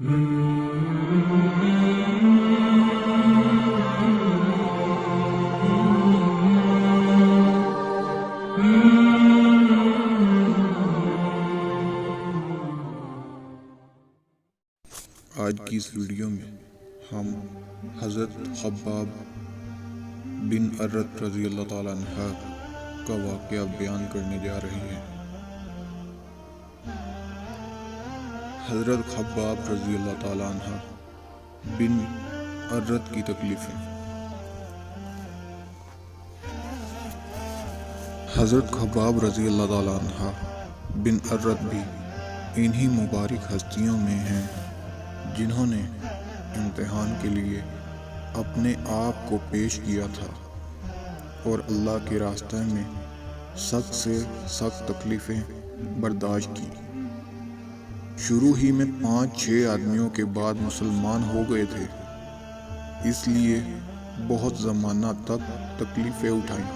آج کی اس ویڈیو میں ہم حضرت خباب بن ارت رضی اللہ تعالیٰ عنہ کا واقعہ بیان کرنے جا رہے ہیں۔ حضرت خباب رضی اللہ تعالیٰ عنہ بن ارت کی تکلیفیں۔ حضرت خباب رضی اللہ تعالیٰ عنہ بن ارت بھی انہی مبارک ہستیوں میں ہیں جنہوں نے امتحان کے لیے اپنے آپ کو پیش کیا تھا اور اللہ کے راستے میں سخت سے سخت تکلیفیں برداشت کی۔ شروع ہی میں 5-6 آدمیوں کے بعد مسلمان ہو گئے تھے، اس لیے بہت زمانہ تک تکلیفیں اٹھائیں۔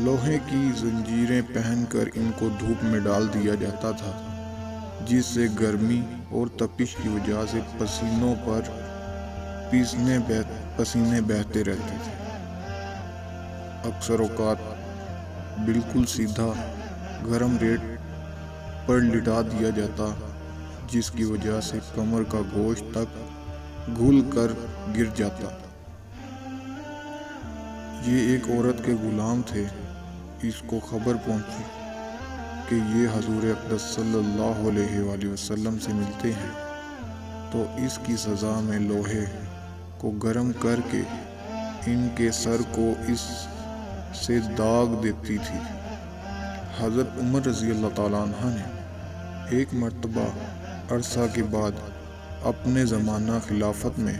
لوہے کی زنجیریں پہن کر ان کو دھوپ میں ڈال دیا جاتا تھا، جس سے گرمی اور تپش کی وجہ سے پسینوں پر پسینے بہتے رہتے تھے۔ اکثر اوقات بالکل سیدھا گرم ریت پر لٹا دیا جاتا، جس کی وجہ سے کمر کا گوشت تک گھل کر گر جاتا۔ یہ ایک عورت کے غلام تھے۔ اس کو خبر پہنچی کہ یہ حضور اقدس صلی اللہ علیہ وآلہ وسلم سے ملتے ہیں، تو اس کی سزا میں لوہے کو گرم کر کے ان کے سر کو اس سے داغ دیتی تھی۔ حضرت عمر رضی اللہ تعالیٰ عنہ نے ایک مرتبہ عرصہ کے بعد اپنے زمانہ خلافت میں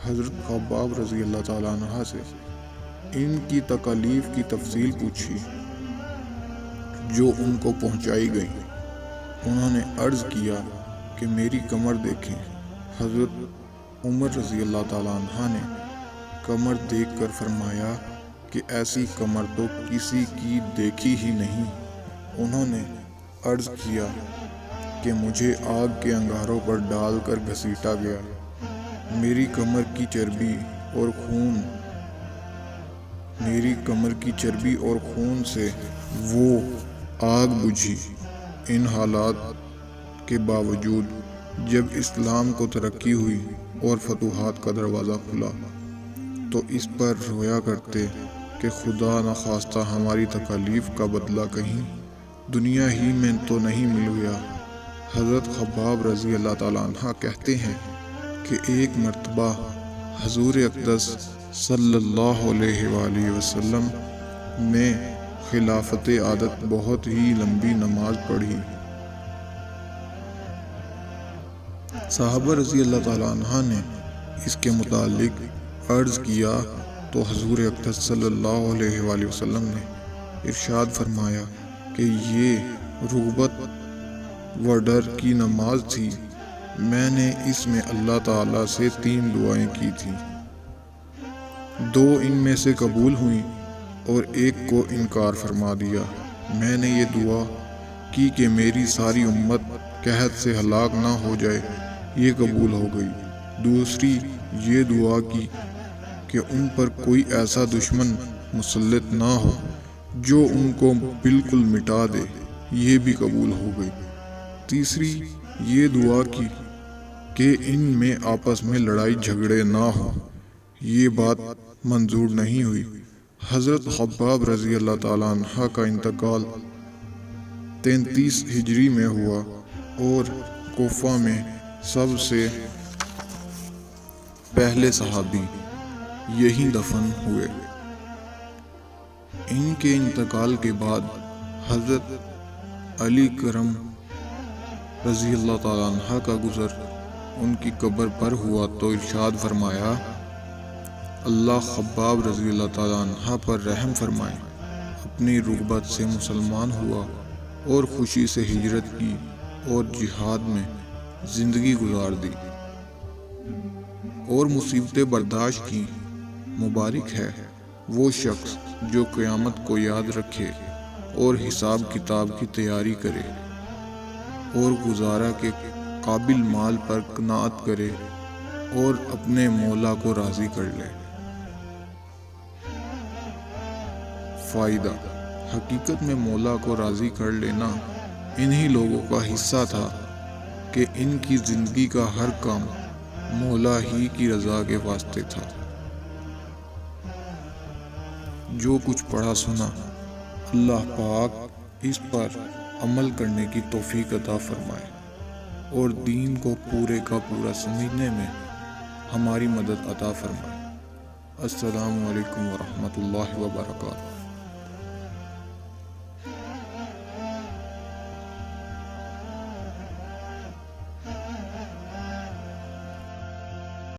حضرت خباب رضی اللہ تعالیٰ عنہ سے ان کی تکالیف کی تفصیل پوچھی، جو ان کو پہنچائی گئی۔ انہوں نے عرض کیا کہ میری کمر دیکھیں۔ حضرت عمر رضی اللہ تعالیٰ عنہ نے کمر دیکھ کر فرمایا کہ ایسی کمر تو کسی کی دیکھی ہی نہیں۔ انہوں نے عرض کیا کہ مجھے آگ کے انگاروں پر ڈال کر گھسیٹا گیا، میری کمر کی چربی اور خون سے وہ آگ بجھی۔ ان حالات کے باوجود جب اسلام کو ترقی ہوئی اور فتوحات کا دروازہ کھلا تو اس پر رویا کرتے کہ خدا نخواستہ ہماری تکالیف کا بدلہ کہیں دنیا ہی میں تو نہیں مل گیا۔ حضرت خباب رضی اللہ تعالیٰ عنہ کہتے ہیں کہ ایک مرتبہ حضور اقدس صلی اللہ علیہ وآلہ وسلم نے خلافت عادت بہت ہی لمبی نماز پڑھی۔ صحابہ رضی اللہ تعالیٰ عنہ نے اس کے متعلق عرض کیا تو حضور اقدس صلی اللہ علیہ وآلہ وسلم نے ارشاد فرمایا کہ یہ رغبت و ڈر کی نماز تھی، میں نے اس میں اللہ تعالیٰ سے 3 دعائیں کی تھیں، 2 ان میں سے قبول ہوئیں اور 1 کو انکار فرما دیا۔ میں نے یہ دعا کی کہ میری ساری امت قحط سے ہلاک نہ ہو جائے، یہ قبول ہو گئی۔ دوسری یہ دعا کی کہ ان پر کوئی ایسا دشمن مسلط نہ ہو جو ان کو بالکل مٹا دے، یہ بھی قبول ہو گئی۔ تیسری یہ دعا کی کہ ان میں آپس میں لڑائی جھگڑے نہ ہو، یہ بات منظور نہیں ہوئی۔ حضرت خباب رضی اللہ تعالیٰ عنہ کا انتقال 33 ہجری میں ہوا اور کوفہ میں سب سے پہلے صحابی یہیں دفن ہوئے۔ ان کے انتقال کے بعد حضرت علی کرم رضی اللہ تعالیٰ عنہ کا گزر ان کی قبر پر ہوا تو ارشاد فرمایا، اللہ خباب رضی اللہ تعالیٰ عنہ پر رحم فرمائے، اپنی رغبت سے مسلمان ہوا اور خوشی سے ہجرت کی اور جہاد میں زندگی گزار دی اور مصیبتیں برداشت کی۔ مبارک ہے وہ شخص جو قیامت کو یاد رکھے اور حساب کتاب کی تیاری کرے اور گزارا کے قابل مال پر قناعت کرے اور اپنے مولا کو راضی کر لے۔ فائدہ: حقیقت میں مولا کو راضی کر لینا انہی لوگوں کا حصہ تھا کہ ان کی زندگی کا ہر کام مولا ہی کی رضا کے واسطے تھا۔ جو کچھ پڑھا سنا اللہ پاک اس پر عمل کرنے کی توفیق عطا فرمائے اور دین کو پورے کا پورا سمجھنے میں ہماری مدد عطا فرمائے۔ السلام علیکم ورحمۃ اللہ وبرکاتہ۔